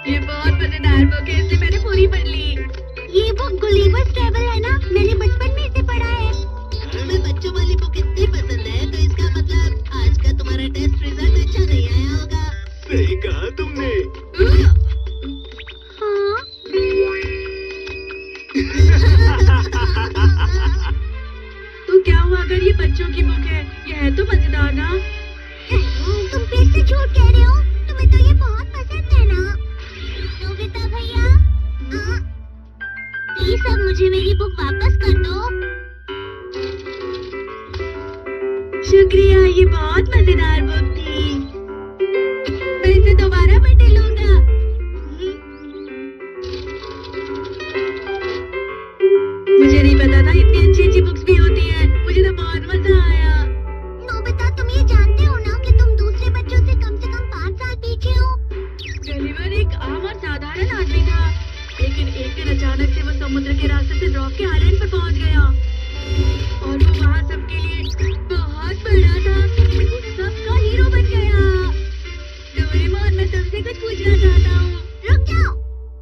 ये बहुत मजेदार बुक है, इसे मैंने पूरी पढ़ ली। ये बुक गुलिवर्स ट्रैवल है ना, मैंने बचपन में इसे पढ़ा है। तुम्हें बच्चों वाली बुक इतनी पसंद है तो इसका मतलब आज का तुम्हारा टेस्ट रिजल्ट अच्छा नहीं आया होगा। सही कहा तुमने। हाँ। तो क्या हुआ अगर ये बच्चों की बुक है? ये है तो मजेदार ना। तुम फिर से झूठ कह रहे हो, तुम्हें तो ये बहुत पसंद है ना। नोबिता भैया, प्लीज अब मुझे मेरी बुक वापस कर दो। शुक्रिया, ये बहुत मजेदार बुक थी। मैं इसे दोबारा पढ़ लूंगा। मुझे नहीं पता था इतनी अच्छी अच्छी बुक्स भी होती हैं। मुझे तो बहुत मजा आया। नोबिता, तुम ये जानते हो ना कि तुम दूसरे बच्चों से कम 5 साल पीछे हो। गलिवर एक आम और साधारण आदमी था, लेकिन एक दिन अचानक से वो समुद्र के रास्ते से रॉक के आइलैंड पर पहुंच गया और वो वहाँ सबके लिए बहुत बड़ा था। वो सबका हीरो बन गया। डोरेमोन, मैं तुमसे कुछ पूछना चाहता हूँ। रुक जाओ,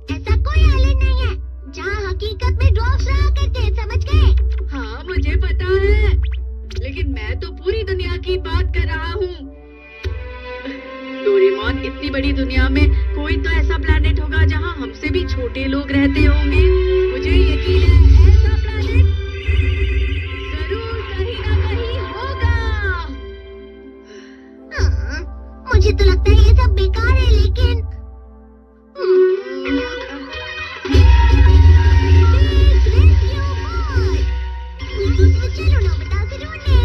ऐसा कोई आइलैंड नहीं है जहाँ हकीकत में ड्वार्फ्स रहा करते हैं, समझ गए? हाँ, मुझे पता है, लेकिन मैं तो पूरी दुनिया की बात कर रहा हूँ। डोरेमोन, इतनी बड़ी दुनिया में कोई तो ऐसा प्लेनेट होगा जहाँ हमसे भी छोटे लोग रहते होंगे। मुझे यकीन है ऐसा प्लेनेट जरूर कहीं ना कहीं होगा। मुझे तो लगता है ये सब बेकार है, लेकिन चलो नोबिता से ढूंढने।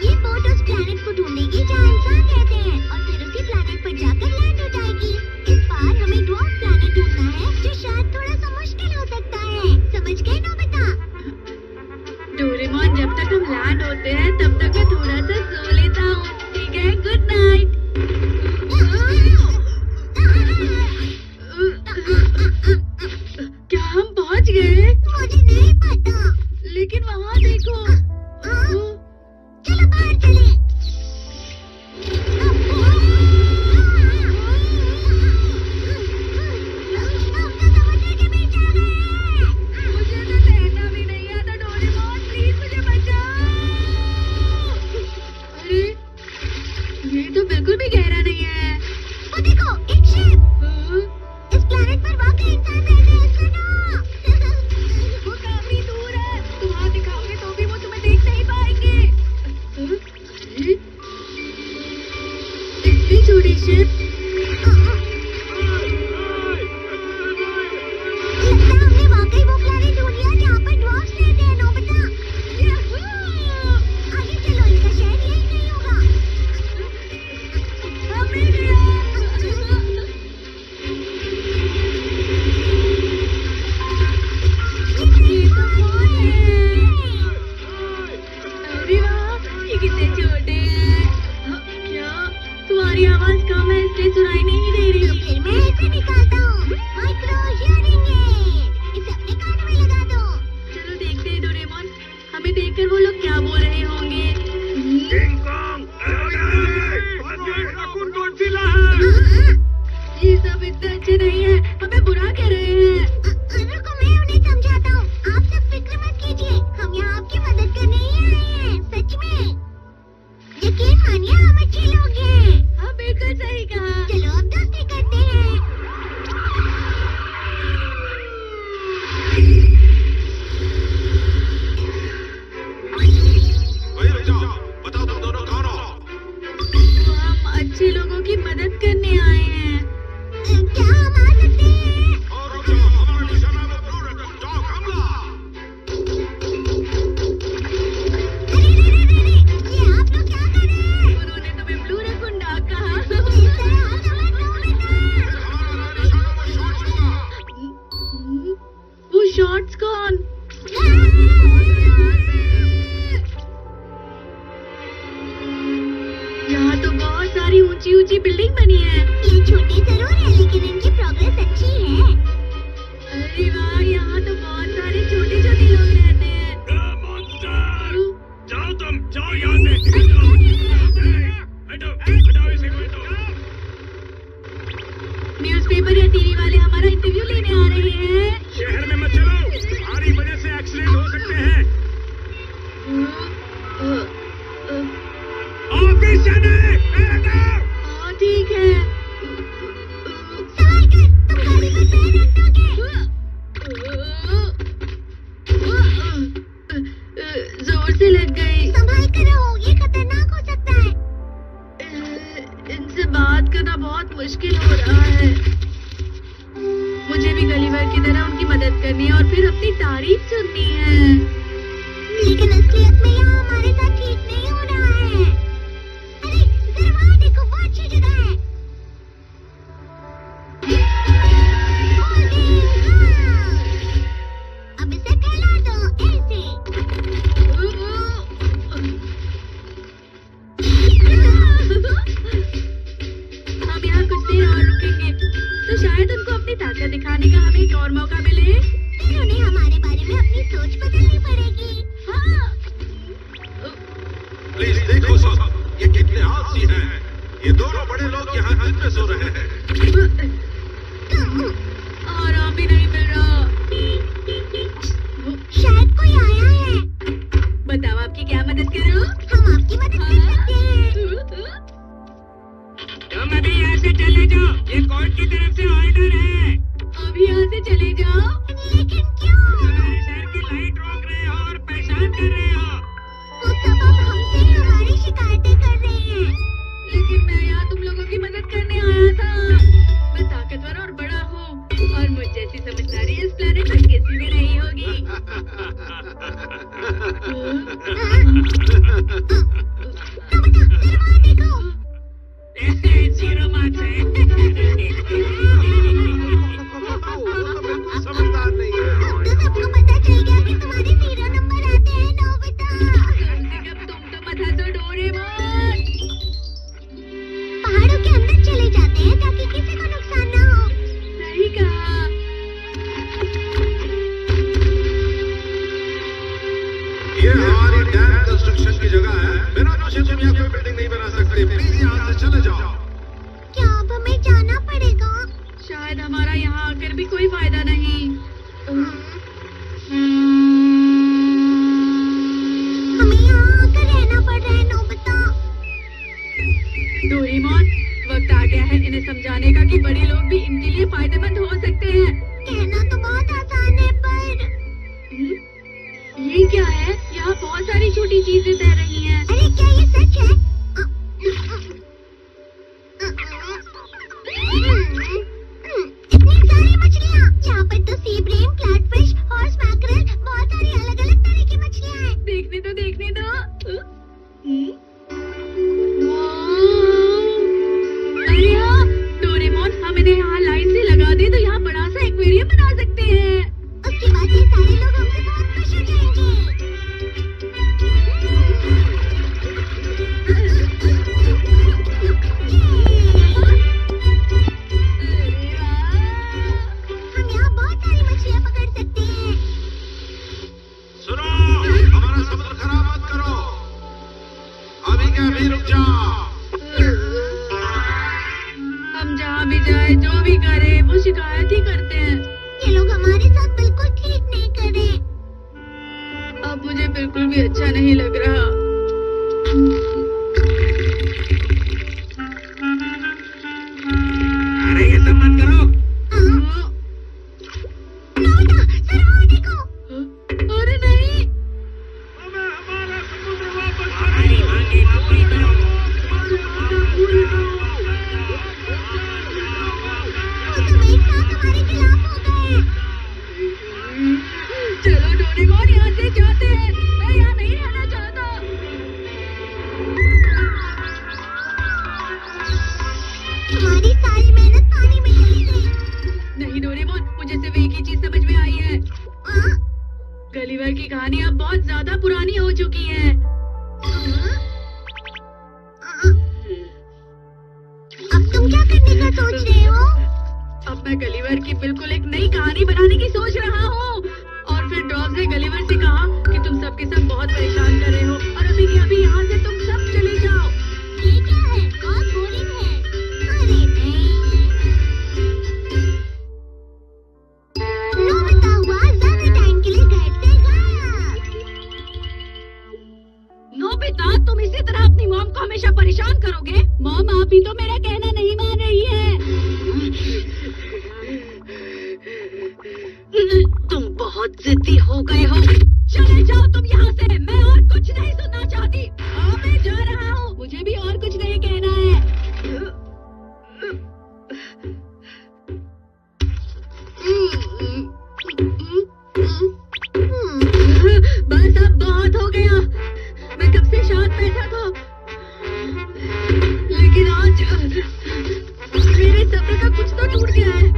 ये बोट उस प्लैनेट को ढूंढेगी जहाँ इंसान रहते हैं और फिर उसी प्लैनेट पर जाकर लैंड हो जाएगी। इस बार हमें ड्वार्फ प्लैनेट ढूंढना है, जो शायद थोड़ा सा मुश्किल हो सकता है, समझ गए नोबिता? डोरेमोन, जब तक हम लैंड होते हैं तब तक मैं थोड़ा सा सो लेता हूँ, ठीक है? Good night. क्या हम पहुँच गए? मुझे नहीं पता, लेकिन वहाँ देखो। चलो बाहर चले। समुद्र के बीच आ गए। मुझे तो तैरना भी नहीं आता। डोरेमोन, प्लीज मुझे बचाओ। अरे, ये तो बिल्कुल भी गहरा नहीं है। वो देखो, एक शिप। इस प्लैनेट पर वाकई इंसान रहते हैं, सुनो। वो काफी दूर है, तुम हाथ दिखाओगे तो भी वो तुम्हें देख नहीं पाएंगे। इतनी छोटी शिप। लगता है हमने वाकई वो प्लैनेट ढूंढ लिया जहाँ पर ड्वार्फ्स रहते हैं, नोबिता। आगे चलो, इनका शहर यही कहीं होगा। मिल गया। ये तो कौन है? अरे वाह, ये कितने छोटे हैं। क्या तुम्हारी आवाज कम है इसलिए न्यूज़पेपर या टीवी वाले हमारा इंटरव्यू लेने आ रहे हैं। शहर में मत चलो, भारी वजह से एक्सीडेंट हो सकते हैं। ऑफिस जाना है। हाँ ठीक है। सवाल कर, तुम गाड़ी पर पैर रख दोगे? जोर से लग गई। संभाल कर रहो, ये खतरनाक हो सकता है। इनसे बात करना बहुत मुश्किल हो रहा है। मुझे भी गलीवर की तरह उनकी मदद करनी है और फिर अपनी तारीफ सुननी है। लेकिन असलियत में यहाँ हमारे साथ ठीक नहीं हो रहा है। अरे जरा वहाँ देखो, वो अच्छी जगह है। अब इसे फैला दो ऐसे। हम यहाँ कुछ देर और रुकेंगे तो शायद उनको अपनी ताकत दिखाने का हमें एक और मौका मिले। फिर उन्हें हमारे बारे में अपनी सोच बदलनी पड़ेगी। हाँ। प्लीज देखो साहब, ये कितने आलसी हैं। ये दोनों बड़े लोग यहाँ दिन में सो रहे हैं। आराम भी नहीं मिल रहा। शायद कोई आया है। बताओ आपकी क्या मदद करूं? हम आपकी मदद कर सकते हैं। तुम अभी यहाँ से चले जाओ, ये कोर्ट की तरफ से ऑर्डर है। अभी यहाँ से चले जाओ? लेकिन क्यों? हमारे शहर की लाइट रोक रहे हो और परेशान कर रहे हो। वो सब अब हमसे हमारी शिकायतें कर रहे हैं। लेकिन मैं यहाँ तुम लोगों की मदद करने आया था। मैं ताकतवर और बड़ा हूँ और मुझ जैसी समझदारी इस प्लेनेट पर किसी में नहीं होगी। जीरो मार्क्स है। समझदार नहीं है। अब तो सबको पता चल गया कि तुम्हारे 0 नंबर आते हैं नोबिता। तुम तो मत हंसो डोरेमोन। पहाड़ों के अंदर चले जाते हैं ताकि किसी को नुकसान ना हो। सही कहा। ये हमारी डैम कंस्ट्रक्शन की जगह है। बिना नौशे तुम यहाँ कोई बिल्डिंग नहीं बना सकते। प्लीज यहाँ से चले जाओ। क्या अब हमें जाना पड़ेगा? शायद हमारा यहाँ आकर भी कोई फायदा नहीं। हमें यहाँ आकर रहना पड़ रहा है नोबिता। डोरेमोन, वक्त आ गया है इन्हें समझाने का कि बड़े लोग भी इनके लिए फायदेमंद हो सकते हैं। कहना तो बहुत आसान है पर ये क्या है? यहाँ बहुत सारी छोटी चीजें तैर रही हैं। अरे क्या ये सच है? इतनी सारी मछलियाँ। यहाँ पर तो सी ब्रेम, फ्लैटफिश, हॉर्स मैकरेल, बहुत सारी अलग-अलग तरह की मछलियाँ हैं। देखने दो। अरे हाँ, डोरेमोन, हम इन्हें यहाँ लाइन से लगा दे तो यहाँ बड़ा सा एक्वेरियम बना सकते हैं। उसके बाद ये सारे लोग हमसे बहुत खुश हो जाएंगे। हम यहाँ बहुत सारी मछलियाँ पकड़ सकते हैं। सुनो, हमारा समुद्र खराब मत करो। अभी क्या अभी रुक जाओ। हम जहाँ भी जाए, जो भी करे, वो शिकायत ही करते हैं। ये लोग हमारे साथ बिल्कुल ठीक नहीं कर रहे। अब मुझे बिल्कुल भी अच्छा नहीं लग रहा। अरे ये सब मत करो। नोबिता, सर वहाँ देखो। अरे नहीं। हमें हमारा समुद्र वापस हमारी मांगे पूरी करो। वो सब एक साथ हमारे खिलाफ हो गए। चलो डोरेमोन, यहाँ से जाते हैं। मैं यहाँ नहीं रहना चाहता। हमारी सारी मेहनत पानी में चली गई। नहीं डोरेमोन, मुझे सिर्फ एक ही चीज समझ में आई है। गलीवर की कहानी अब बहुत ज्यादा पुरानी हो चुकी है। अब तुम क्या करने का सोच रहे हो? अब मैं गलीवर की बिल्कुल एक नई कहानी बनाने की सोच रहा हूँ। और फिर ड्रॉप ने गलीवर से कहा कि तुम सबके सब बहुत परेशान कर रहे हो और अभी के अभी यहाँ से तुम सब चले जाओ। ये क्या है? बहुत बोरिंग है। अरे नहीं। बस अब बहुत हो गया। मैं कब से शांत बैठा था, लेकिन आज मेरे सब्र का कुछ तो टूट गया है।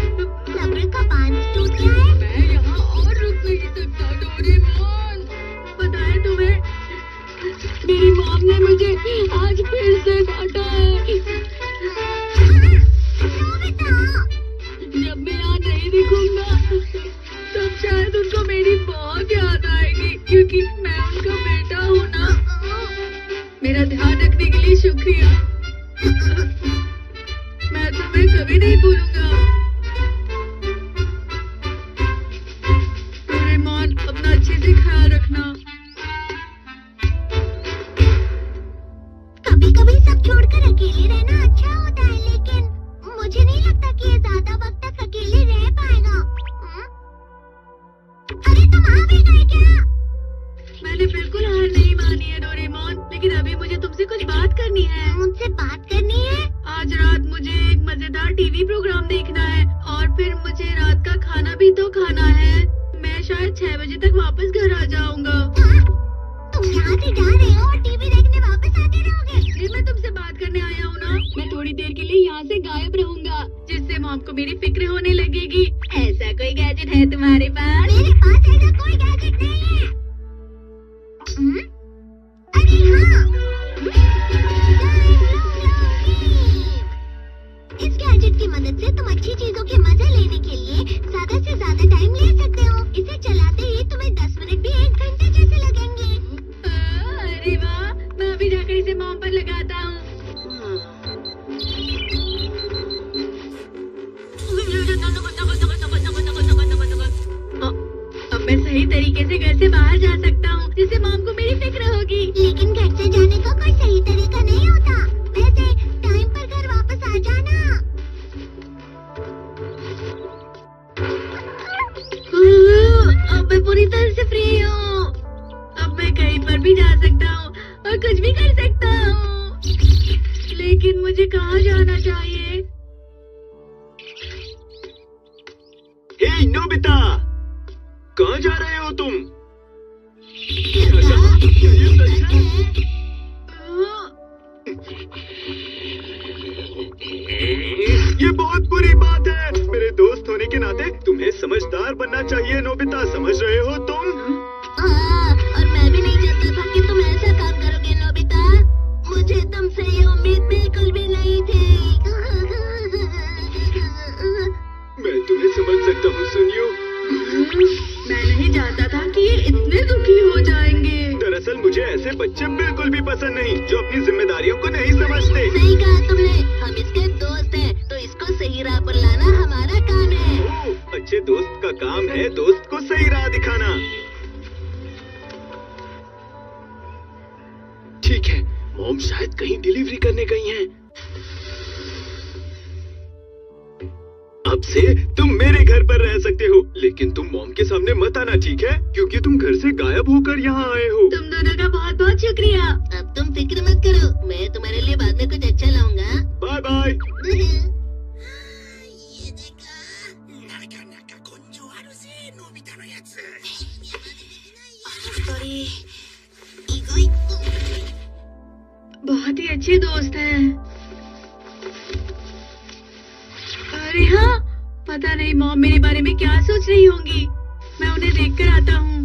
सब्र का बांध टूट गया है। मैं यहाँ और रुक नहीं सकता डोरेमोन। पता है तुम्हें, मेरी मॉम ने मुझे आज फिर से डांटा है। जब मैं यहाँ नहीं दिखूंगा तब शायद उनको मेरी बहुत याद आएगी, क्योंकि मैं उनका बेटा हूँ ना। मेरा ध्यान रखने के लिए शुक्रिया। मैं तुम्हें कभी नहीं भूलूंगा। डोरेमोन, अपना अच्छे से ख्याल रखना। कभी-कभी सब छोड़कर अकेले रहना अच्छा होता है, लेकिन मुझे नहीं लगता कि ये ज्यादा वक्त तक अकेले रह पाएगा। अरे तुम आ भी गए क्या? मैंने बिल्कुल हार नहीं मानी है डोरेमोन, लेकिन अभी मुझे तुमसे कुछ बात करनी है। मुझसे बात करनी है? आज रात मुझे एक मजेदार टीवी प्रोग्राम देखना है और फिर मुझे रात का खाना भी तो खाना है। मैं शायद 6 बजे तक वापस घर आ जाऊंगा। तुम यहाँ से जा रहे हो और टीवी देखने वापस आते रहोगे? फिर मैं तुमसे बात करने आया हूँ ना। मैं थोड़ी देर के लिए यहाँ से गायब रहूंगा, जिससे मॉम को मेरी फिक्र होने लगेगी। ऐसा कोई गैजेट है तुम्हारे पास? मेरे पास ऐसा कोई गैजेट नहीं है। अरे हाँ, इस गैजेट की मदद से तुम अच्छी चीजों के मजे लेने के लिए ज्यादा से ज्यादा टाइम ले सकते हो। इसे चलाते ही तुम्हें 10 मिनट भी 1 घंटे जैसे लगेंगे। अरे वाह, मैं अभी जाकर इसे मॉम पर लगाता हूँ। अब मैं सही तरीके से घर से बाहर जा सकता हूँ, जिससे मॉम को मेरी फिक्र होगी। लेकिन घर से जाने का कोई सही तरीका नहीं होता। वैसे टाइम पर घर वापस आ जाना। अब मैं पूरी तरह से फ्री हूँ। अब मैं कहीं पर भी जा सकता हूँ और कुछ भी कर सकता हूँ। लेकिन मुझे कहाँ जाना चाहिए? हे नोबिता, कहाँ जा रहे हो तुम? ये बहुत बुरी बात है। मेरे दोस्त होने के नाते तुम्हें समझदार बनना चाहिए नोबिता, समझ रहे हो तुम? और मैं भी नहीं चाहता था कि तुम ऐसा काम करोगे नोबिता। मुझे तुमसे ये उम्मीद बिल्कुल भी नहीं थी। मैं तुम्हें समझ सकता हूँ सुनियो। मैं नहीं चाहता था कि ये इतने दुखी हो जाएंगे। दरअसल मुझे ऐसे बच्चे बिल्कुल भी पसंद नहीं जो अपनी जिम्मेदारियों को नहीं समझते। सही कहा तुमने। हम इसके दोस्त हैं, तो इसको सही राह पर लाना हमारा काम है। ओह, अच्छे दोस्त का काम है दोस्त को सही राह दिखाना। ठीक है, मॉम शायद कहीं डिलीवरी करने गई हैं। अब से तुम मेरे घर पर रह सकते हो, लेकिन तुम मॉम के सामने मत आना, ठीक है? क्योंकि तुम घर से गायब होकर यहाँ आए हो। तुम दोनों का बहुत बहुत शुक्रिया। अब तुम फिक्र मत करो, मैं तुम्हारे लिए बाद में कुछ अच्छा लाऊंगा। Bye bye. बहुत ही अच्छे दोस्त हैं। अरे हाँ, पता नहीं मॉम मेरे बारे में क्या सोच रही होंगी। मैं उन्हें देखकर आता हूँ।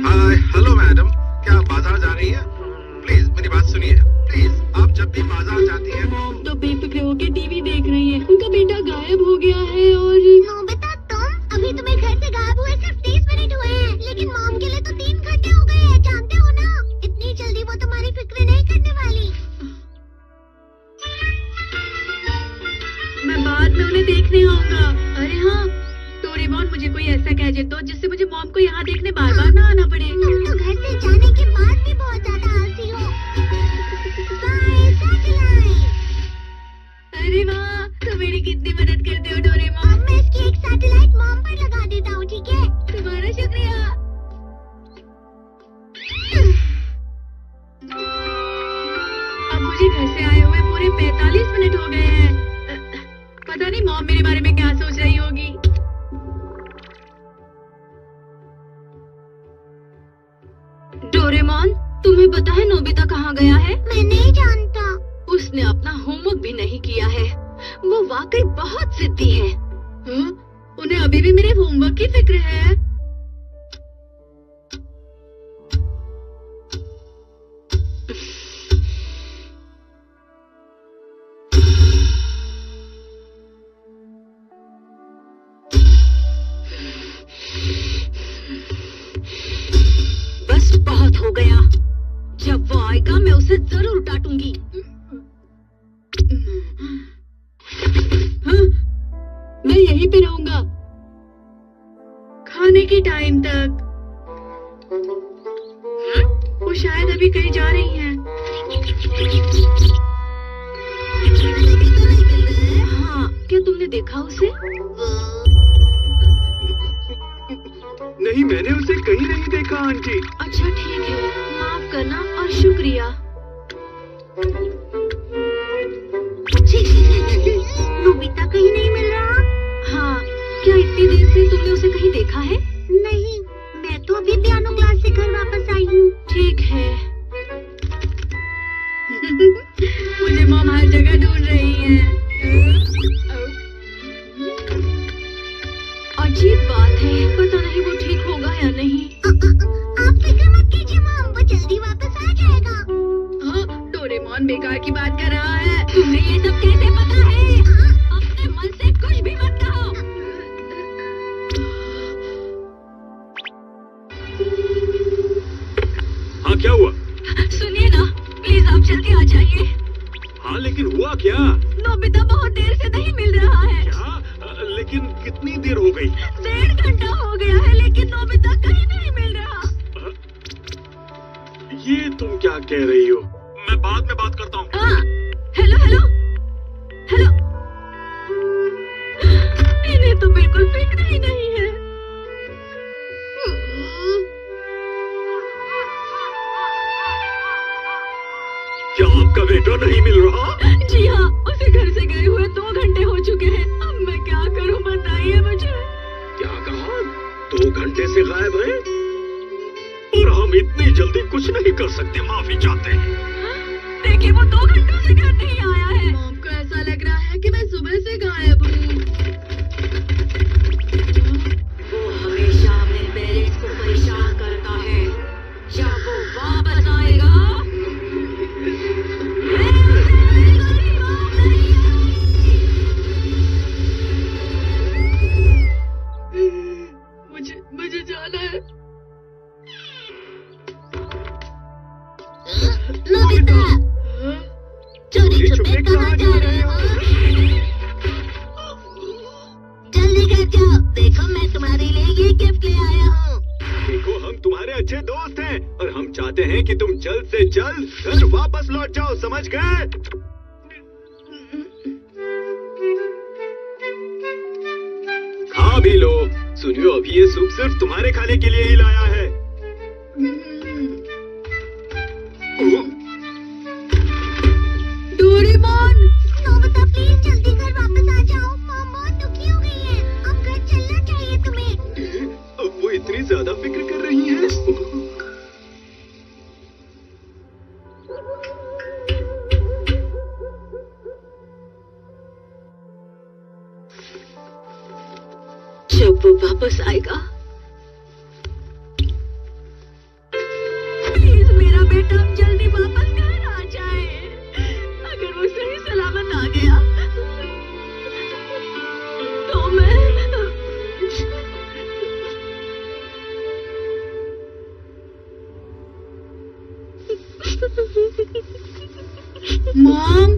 हाय, हेलो मैडम, क्या आप बाजार जा रही हैं? प्लीज मेरी बात सुनिए। प्लीज, आप जब भी बाजार जाती हैं मॉम तो बेफिक्र होकर टीवी देख रही है। उनका बेटा गायब हो गया है और नोबिता, अभी तुम्हें घर से गायब हुए सिर्फ 30 मिनट हुए हैं, लेकिन मॉम के लिए तो 3 घंटे हो गए हैं, जानते हो ना? इतनी जल्दी वो तुम्हारी फिक्र नहीं करने वाली। मैं बाद में उन्हें देखने आऊंगा। अरे हाँ, डोरेमोन, मुझे कोई ऐसा गैजेट दो जिससे मुझे मॉम को यहाँ देखने बार बार ना आना पड़े। तुम तो घर से जाने के बाद भी बहुत ज्यादा आलसी हो। Bye satellite. अरे वाह, तुम मेरी कितनी मदद करते हो डोरेमोन। अब मैं इसकी एक सैटेलाइट मॉम पर लगा देता हूँ, ठीक है? तुम्हारा शुक्रिया। घर से आए हुए पूरे 45 मिनट हो गए हैं। पता नहीं मॉम मेरे बारे में क्या सोच रही होगी। डोरेमोन, तुम्हें पता है नोबिता कहाँ गया है? मैं नहीं जानता। उसने अपना होमवर्क भी नहीं किया है। वो वाकई बहुत जिद्दी है। उन्हें अभी भी मेरे होमवर्क की फिक्र है। बस बहुत हो गया। जब वो आएगा मैं उसे जरूर डांटूंगी। हाँ, मैं यहीं पे रहूंगा खाने के टाइम तक। वो शायद अभी कहीं जा रही हैं। हाँ, क्या तुमने देखा उसे? नहीं, मैंने उसे कहीं नहीं देखा आंटी। अच्छा ठीक है, माफ करना और शुक्रिया। नोबिता कहीं नहीं मिल रहा। हाँ, क्या इतनी देर से तुमने उसे कहीं देखा है? नहीं, मैं तो अभी पियानो क्लास से घर वापस आई हूँ। ठीक है। मुझे मॉम हर जगह ढूंढ रही है। अजीब बात है, पता नहीं वो ठीक होगा या नहीं। आप फिक्र मत कीजिए मॉम, वो जल्दी वापस आ जाएगा। हाँ, डोरेमोन बेकार की बात कर रहा है। तुम्हें ये सब कैसे पता है? अपने मन से कुछ भी मत कहो। हाँ, क्या हुआ? सुनिए ना, प्लीज आप जल्दी आ जाइए। हाँ, लेकिन हुआ क्या? नोबिता बहुत देर से नहीं मिल रहा है। क्या? लेकिन कितनी देर हो गई? 1.5 घंटा हो गया है, लेकिन नोबिता कहीं नहीं मिल रहा। ये तुम क्या कह रही हो? मैं बाद में बात करता हूँ। हाँ, हेलो हेलो हेलो। इन्हें तो बिल्कुल फिक्र ही नहीं है। क्या आपका बेटा नहीं मिल रहा? जी हाँ, उसे घर से गए हुए 2 घंटे हो चुके हैं। अब मैं क्या करूं, बताइए मुझे। क्या कहा? 2 घंटे से गायब है? और हम इतनी जल्दी कुछ नहीं कर सकते, माफी चाहते हैं। देखिए, वो 2 घंटों से घर नहीं आया है। मॉम को ऐसा लग रहा है कि मैं सुबह से गायब हूँ। वो हमेशा अपने पेरेंट्स को परेशान करता है। जब वो वापस आएगा मुझे जाना है। नोबिता, चोरी छुपे कहाँ जा रहे हो? जल्दी घर जाओ। देखो, मैं तुम्हारे लिए ये गिफ्ट ले आया हूँ। देखो, हम तुम्हारे अच्छे दोस्त हैं और हम चाहते हैं कि तुम जल्द से जल्द घर वापस लौट जाओ, समझ गए? खा भी लो। सुनियो, अभी ये सूप सिर्फ तुम्हारे खाने के लिए ही लाया है। डोरेमोन, नोबिता प्लीज जल्दी घर वापस आ जाओ। मॉम बहुत दुखी हो गई है। अब घर चलना चाहिए तुम्हें। अब वो इतनी ज्यादा फिक्र कर रही है। जब वो वापस आएगा, प्लीज मेरा बेटा जल्दी वापस घर आ जाए। अगर वो सही सलामत आ गया तो मैं मॉम।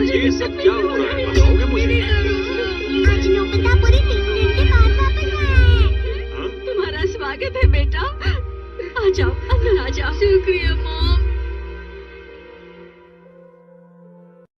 ये सब क्या हो रहा है, बताओगे मुझे? आज नोबिता पूरे 3 दिन के बाद वापस आया है। हाँ? तुम्हारा स्वागत है बेटा। आ जाओ। अपना राजा। शुक्रिया मॉम।